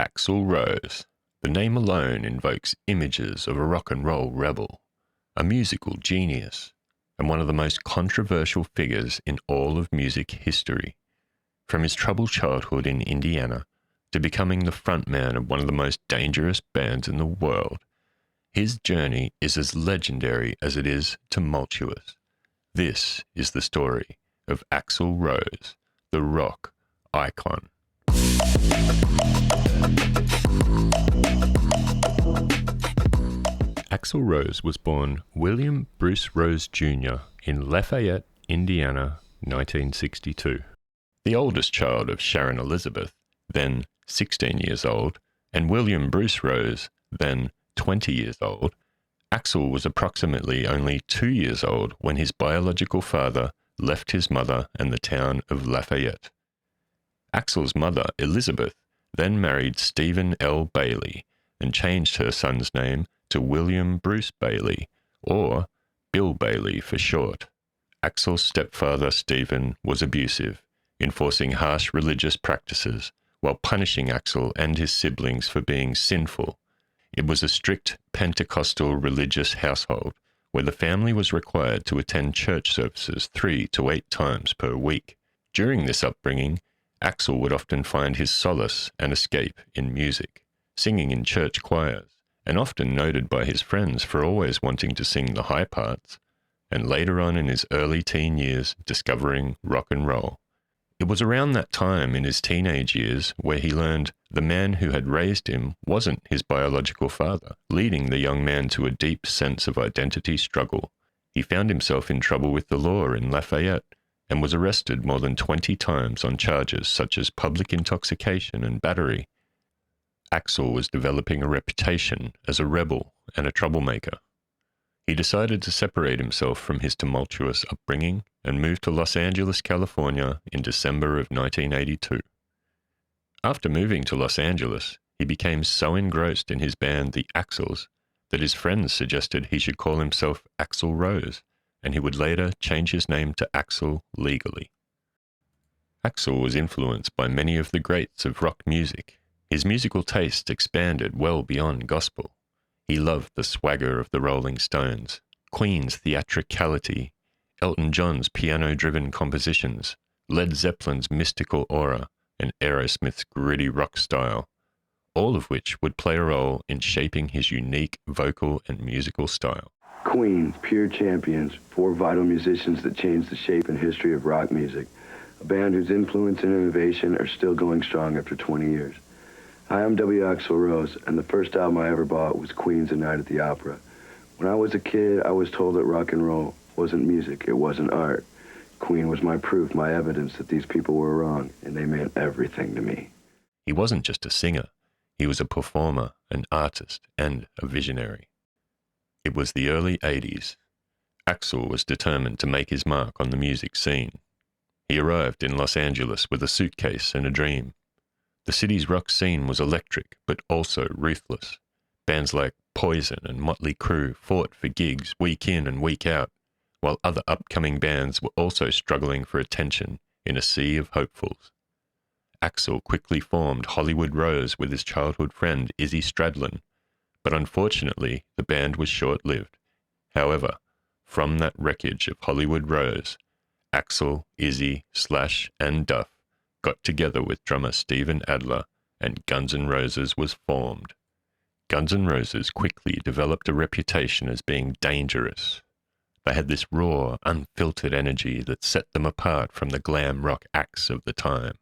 Axl Rose. The name alone invokes images of a rock and roll rebel, a musical genius, and one of the most controversial figures in all of music history. From his troubled childhood in Indiana to becoming the frontman of one of the most dangerous bands in the world, his journey is as legendary as it is tumultuous. This is the story of Axl Rose, the rock icon. Axl Rose was born William Bruce Rose Jr. in Lafayette, Indiana, 1962. The oldest child of Sharon Elizabeth, then 16 years old, and William Bruce Rose, then 20 years old, Axl was approximately only 2 years old when his biological father left his mother and the town of Lafayette. Axl's mother, Elizabeth, then married Stephen L. Bailey and changed her son's name to William Bruce Bailey, or Bill Bailey for short. Axl's stepfather, Stephen, was abusive, enforcing harsh religious practices while punishing Axl and his siblings for being sinful. It was a strict Pentecostal religious household where the family was required to attend church services 3 to 8 times per week. During this upbringing, Axl would often find his solace and escape in music, singing in church choirs, and often noted by his friends for always wanting to sing the high parts, and later on in his early teen years discovering rock and roll. It was around that time in his teenage years where he learned the man who had raised him wasn't his biological father, leading the young man to a deep sense of identity struggle. He found himself in trouble with the law in Lafayette and was arrested more than 20 times on charges such as public intoxication and battery. Axl was developing a reputation as a rebel and a troublemaker. He decided to separate himself from his tumultuous upbringing and moved to Los Angeles, California in December of 1982. After moving to Los Angeles, he became so engrossed in his band, the Axls, that his friends suggested he should call himself Axl Rose, and he would later change his name to Axl legally. Axl was influenced by many of the greats of rock music. His musical taste expanded well beyond gospel. He loved the swagger of the Rolling Stones, Queen's theatricality, Elton John's piano-driven compositions, Led Zeppelin's mystical aura, and Aerosmith's gritty rock style, all of which would play a role in shaping his unique vocal and musical style. Queen, pure champions, 4 vital musicians that changed the shape and history of rock music, a band whose influence and innovation are still going strong after 20 years. Hi, I'm Axl Rose, and the first album I ever bought was Queen's A Night at the Opera. When I was a kid, I was told that rock and roll wasn't music, it wasn't art. Queen was my proof, my evidence that these people were wrong, and they meant everything to me. He wasn't just a singer, he was a performer, an artist, and a visionary. It was the early 80s. Axl was determined to make his mark on the music scene. He arrived in Los Angeles with a suitcase and a dream. The city's rock scene was electric, but also ruthless. Bands like Poison and Motley Crue fought for gigs week in and week out, while other upcoming bands were also struggling for attention in a sea of hopefuls. Axl quickly formed Hollywood Rose with his childhood friend Izzy Stradlin, but unfortunately the band was short-lived. However, from that wreckage of Hollywood Rose, Axl, Izzy, Slash, and Duff got together with drummer Steven Adler, and Guns N' Roses was formed. Guns N' Roses quickly developed a reputation as being dangerous. They had this raw, unfiltered energy that set them apart from the glam rock acts of the time.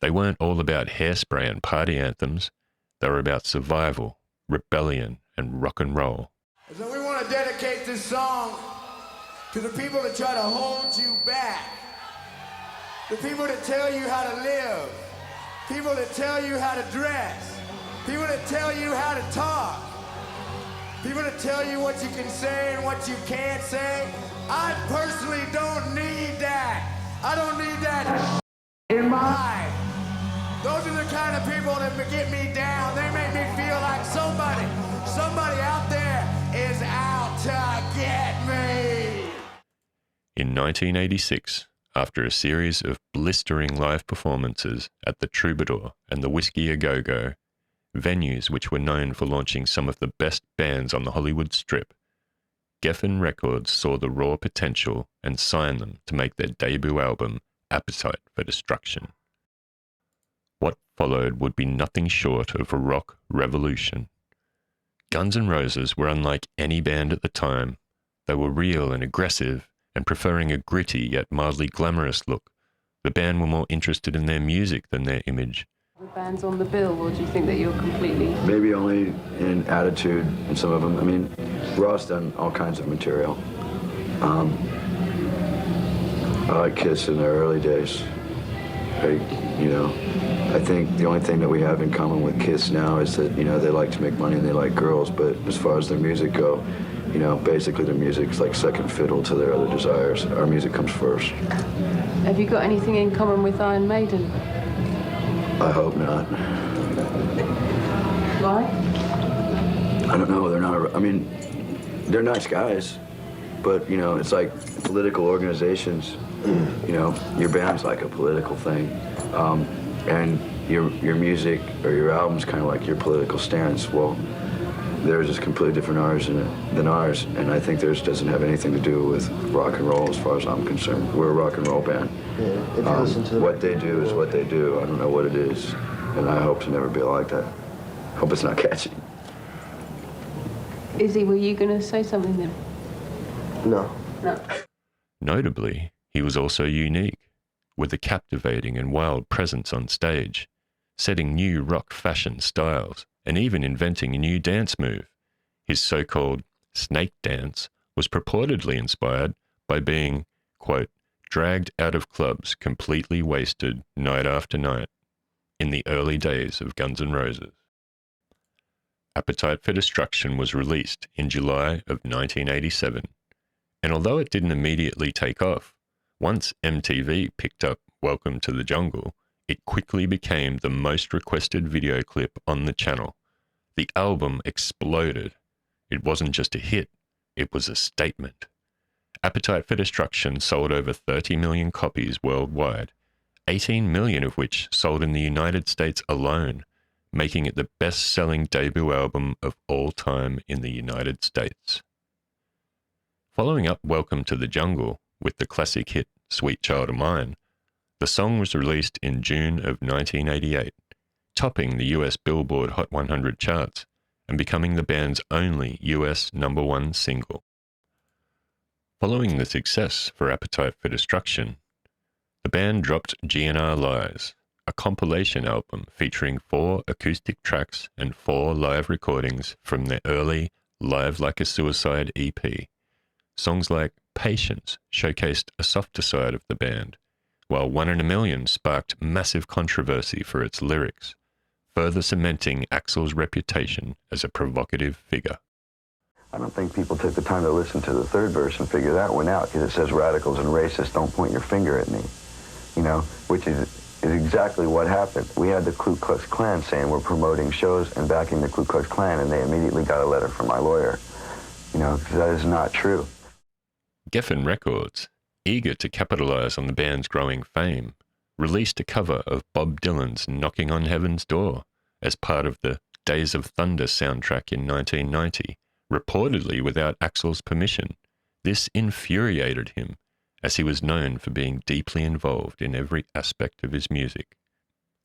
They weren't all about hairspray and party anthems. They were about survival, rebellion, and rock and roll. So we want to dedicate this song to the people that try to hold you back. The people that tell you how to live, people that tell you how to dress, people that tell you how to talk, people that tell you what you can say and what you can't say. I personally don't need that. I don't need that in my life. Those are the kind of people that get me down. They make me feel like somebody out there is out to get me. In 1986, after a series of blistering live performances at the Troubadour and the Whiskey A Go-Go, venues which were known for launching some of the best bands on the Hollywood Strip, Geffen Records saw the raw potential and signed them to make their debut album, Appetite for Destruction. What followed would be nothing short of a rock revolution. Guns N' Roses were unlike any band at the time. They were real and aggressive, and preferring a gritty yet mildly glamorous look. The band were more interested in their music than their image. The bands on the bill, or do you think that you're completely... Maybe only in attitude in some of them. I mean, Ross done all kinds of material. I like Kiss in their early days. I think the only thing that we have in common with Kiss now is that, they like to make money and they like girls, but as far as their music go, basically their music's like second fiddle to their other desires. Our music comes first. Have you got anything in common with Iron Maiden? I hope not. Why? I don't know. They're not. They're nice guys, but it's like political organizations. Your band's like a political thing, and your music or your album's kind of like your political stance. Well, theirs is completely different than ours, and I think theirs doesn't have anything to do with rock and roll as far as I'm concerned. We're a rock and roll band. Yeah, if you listen to what they do is what they do. I don't know what it is, and I hope to never be like that. Hope it's not catchy. Izzy, were you going to say something then? No. No. Notably, he was also unique, with a captivating and wild presence on stage, setting new rock fashion styles, and even inventing a new dance move. His so-called snake dance was purportedly inspired by being, quote, dragged out of clubs completely wasted night after night in the early days of Guns N' Roses. Appetite for Destruction was released in July of 1987, and although it didn't immediately take off, once MTV picked up Welcome to the Jungle, it quickly became the most requested video clip on the channel. The album exploded. It wasn't just a hit, it was a statement. Appetite for Destruction sold over 30 million copies worldwide, 18 million of which sold in the United States alone, making it the best-selling debut album of all time in the United States. Following up Welcome to the Jungle with the classic hit Sweet Child of Mine, the song was released in June of 1988, topping the US Billboard Hot 100 charts and becoming the band's only US #1 single. Following the success for Appetite for Destruction, the band dropped GNR Lies, a compilation album featuring 4 acoustic tracks and 4 live recordings from their early Live Like a Suicide EP. Songs like Patience showcased a softer side of the band, while 1 in a Million sparked massive controversy for its lyrics, further cementing Axl's reputation as a provocative figure. I don't think people took the time to listen to the third verse and figure that one out, because it says radicals and racists don't point your finger at me, which is exactly what happened. We had the Ku Klux Klan saying we're promoting shows and backing the Ku Klux Klan, and they immediately got a letter from my lawyer, because that is not true. Geffen Records, eager to capitalize on the band's growing fame, released a cover of Bob Dylan's Knocking on Heaven's Door as part of the Days of Thunder soundtrack in 1990, reportedly without Axl's permission. This infuriated him, as he was known for being deeply involved in every aspect of his music.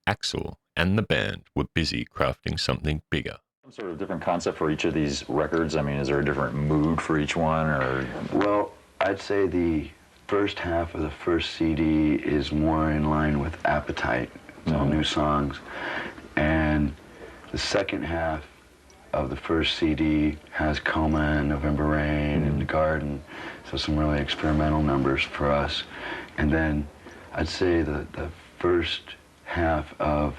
Axl and the band were busy crafting something bigger. Some sort of different concept for each of these records? I mean, is there a different mood for each one, or? Well, I'd say the first half of the first CD is more in line with Appetite. It's all new songs. And the second half of the first CD has Coma and November Rain and The Garden. So some really experimental numbers for us. And then I'd say the first half of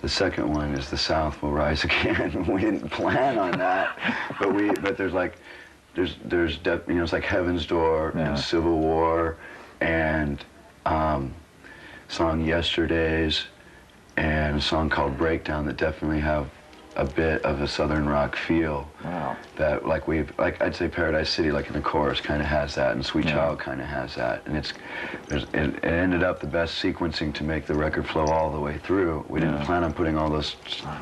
the second one is The South Will Rise Again. We didn't plan on that, but there's it's like Heaven's Door and Civil War and song Yesterdays and a song called Breakdown that definitely have a bit of a southern rock feel. Wow. That like I'd say Paradise City, like in the chorus, kind of has that, and Sweet Child kind of has that, and it ended up the best sequencing to make the record flow all the way through. We didn't plan on putting all those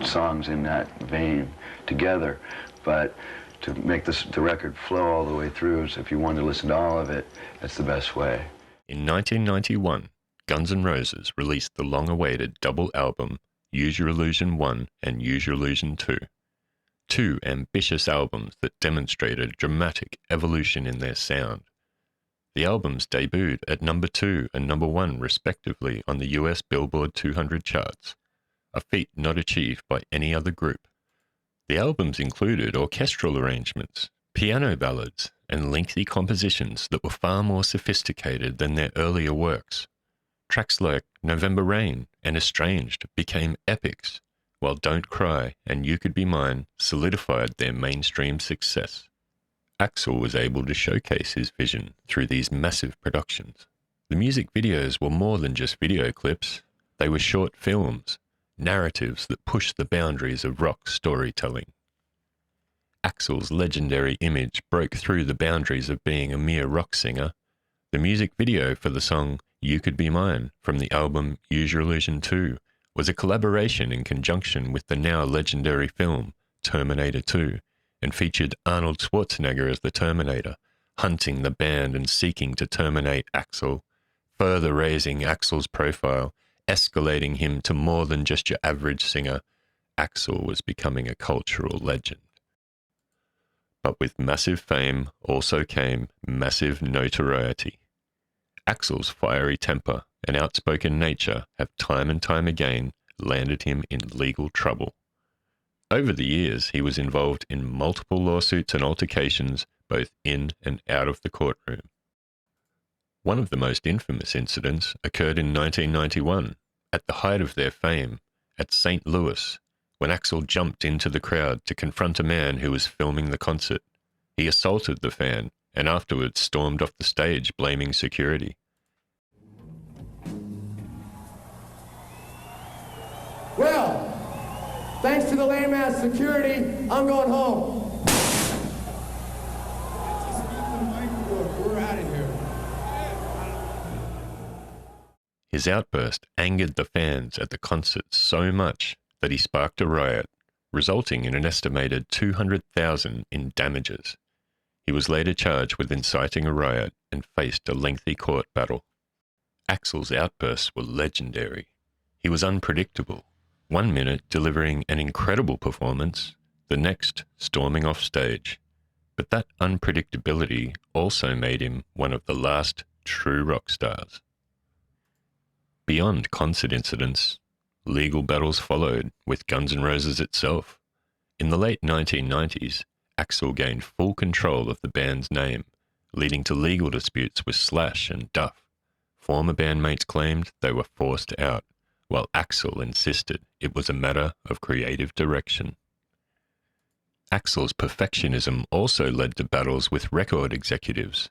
songs in that vein together, but to make the record flow all the way through, so if you wanted to listen to all of it, that's the best way. In 1991, Guns N' Roses released the long-awaited double album Use Your Illusion 1 and Use Your Illusion 2. Two ambitious albums that demonstrated dramatic evolution in their sound. The albums debuted at number 2 and number 1 respectively on the US Billboard 200 charts, a feat not achieved by any other group. The albums included orchestral arrangements, piano ballads, and lengthy compositions that were far more sophisticated than their earlier works. Tracks like November Rain and Estranged became epics, while Don't Cry and You Could Be Mine solidified their mainstream success. Axl was able to showcase his vision through these massive productions. The music videos were more than just video clips. They were short films, narratives that pushed the boundaries of rock storytelling. Axl's legendary image broke through the boundaries of being a mere rock singer. The music video for the song You Could Be Mine from the album Use Your Illusion 2 was a collaboration in conjunction with the now legendary film Terminator 2 and featured Arnold Schwarzenegger as the Terminator, hunting the band and seeking to terminate Axl, further raising Axl's profile, escalating him to more than just your average singer. Axl was becoming a cultural legend. But with massive fame also came massive notoriety. Axl's fiery temper and outspoken nature have time and time again landed him in legal trouble. Over the years, he was involved in multiple lawsuits and altercations, both in and out of the courtroom. One of the most infamous incidents occurred in 1991, at the height of their fame, at St. Louis, when Axl jumped into the crowd to confront a man who was filming the concert. He assaulted the fan and afterwards stormed off the stage blaming security. Well, thanks to the lame-ass security, I'm going home. We're out of here. His outburst angered the fans at the concert so much that he sparked a riot, resulting in an estimated $200,000 in damages. He was later charged with inciting a riot and faced a lengthy court battle. Axl's outbursts were legendary. He was unpredictable, 1 minute delivering an incredible performance, the next storming off stage. But that unpredictability also made him one of the last true rock stars. Beyond concert incidents, legal battles followed with Guns N' Roses itself. In the late 1990s, Axl gained full control of the band's name, leading to legal disputes with Slash and Duff. Former bandmates claimed they were forced out, while Axl insisted it was a matter of creative direction. Axl's perfectionism also led to battles with record executives.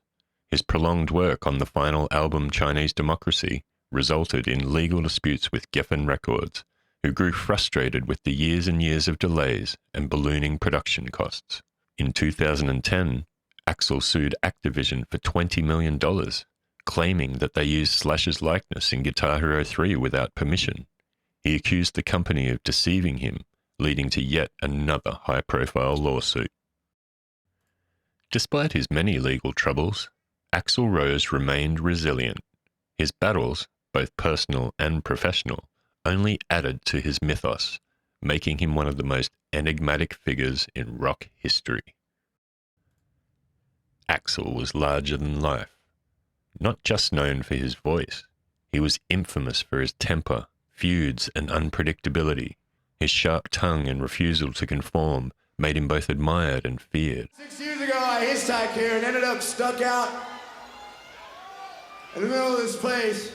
His prolonged work on the final album Chinese Democracy resulted in legal disputes with Geffen Records, who grew frustrated with the years and years of delays and ballooning production costs. In 2010, Axl sued Activision for $20 million, claiming that they used Slash's likeness in Guitar Hero 3 without permission. He accused the company of deceiving him, leading to yet another high-profile lawsuit. Despite his many legal troubles, Axl Rose remained resilient. His battles, both personal and professional, only added to his mythos, making him one of the most enigmatic figures in rock history. Axl was larger than life. Not just known for his voice, he was infamous for his temper, feuds, and unpredictability. His sharp tongue and refusal to conform made him both admired and feared. 6 years ago, I hitchhiked here and ended up stuck out in the middle of this place.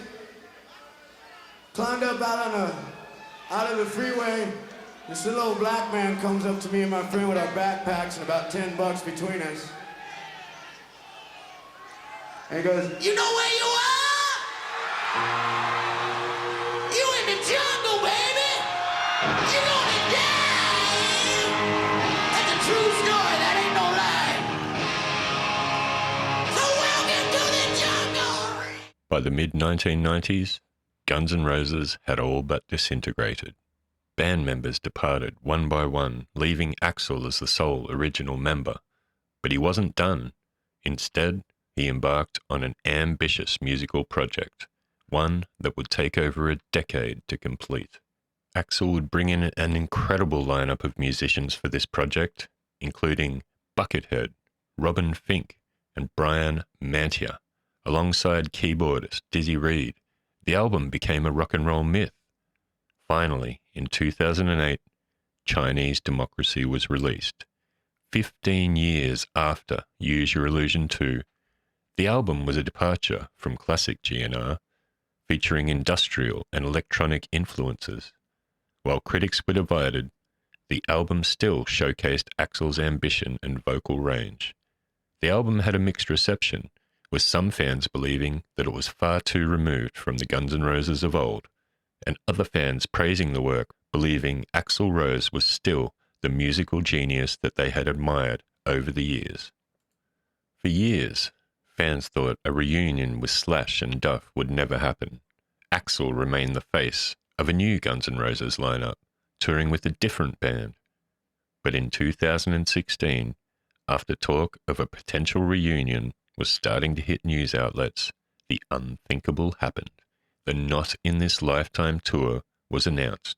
Climbed up out of the freeway. This little old black man comes up to me and my friend with our backpacks and about $10 between us. And he goes, "You know where you are? You in the jungle, baby! You're gonna die!" By the mid-1990s, Guns N' Roses had all but disintegrated. Band members departed one by one, leaving Axl as the sole original member. But he wasn't done. Instead, he embarked on an ambitious musical project, one that would take over a decade to complete. Axl would bring in an incredible lineup of musicians for this project, including Buckethead, Robin Fink, and Brian Mantia, alongside keyboardist Dizzy Reed. The album became a rock and roll myth. Finally, in 2008, Chinese Democracy was released. 15 years after Use Your Illusion 2, the album was a departure from classic GNR, featuring industrial and electronic influences. While critics were divided, the album still showcased Axl's ambition and vocal range. The album had a mixed reception, with some fans believing that it was far too removed from the Guns N' Roses of old, and other fans praising the work, believing Axl Rose was still the musical genius that they had admired over the years. For years, fans thought a reunion with Slash and Duff would never happen. Axl remained the face of a new Guns N' Roses lineup, touring with a different band. But in 2016, after talk of a potential reunion was starting to hit news outlets, the unthinkable happened. The Not in This Lifetime tour was announced.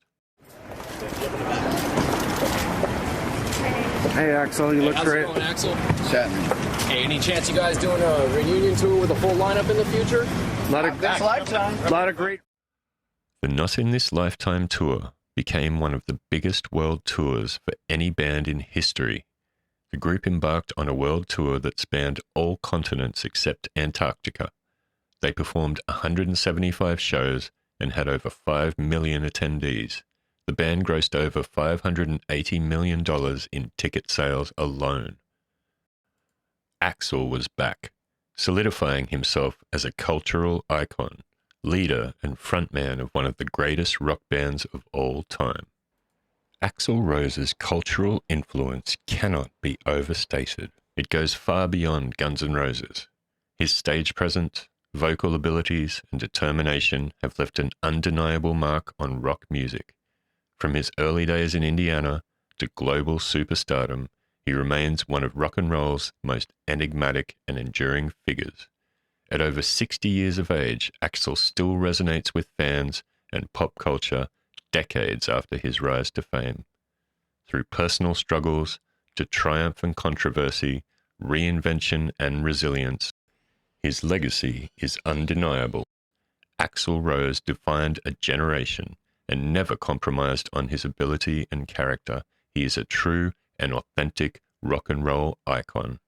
Hey Axl, you look great. How's it going, Axl? Chatting. Hey, any chance you guys doing a reunion tour with a full lineup in the future? This lifetime. A lot of great. The Not in This Lifetime tour became one of the biggest world tours for any band in history. The group embarked on a world tour that spanned all continents except Antarctica. They performed 175 shows and had over 5 million attendees. The band grossed over $580 million in ticket sales alone. Axl was back, solidifying himself as a cultural icon, leader and frontman of one of the greatest rock bands of all time. Axl Rose's cultural influence cannot be overstated. It goes far beyond Guns N' Roses. His stage presence, vocal abilities, and determination have left an undeniable mark on rock music. From his early days in Indiana to global superstardom, he remains one of rock and roll's most enigmatic and enduring figures. At over 60 years of age, Axl still resonates with fans and pop culture decades after his rise to fame. Through personal struggles to triumph and controversy, reinvention and resilience, his legacy is undeniable. Axl Rose defined a generation and never compromised on his ability and character. He is a true and authentic rock and roll icon.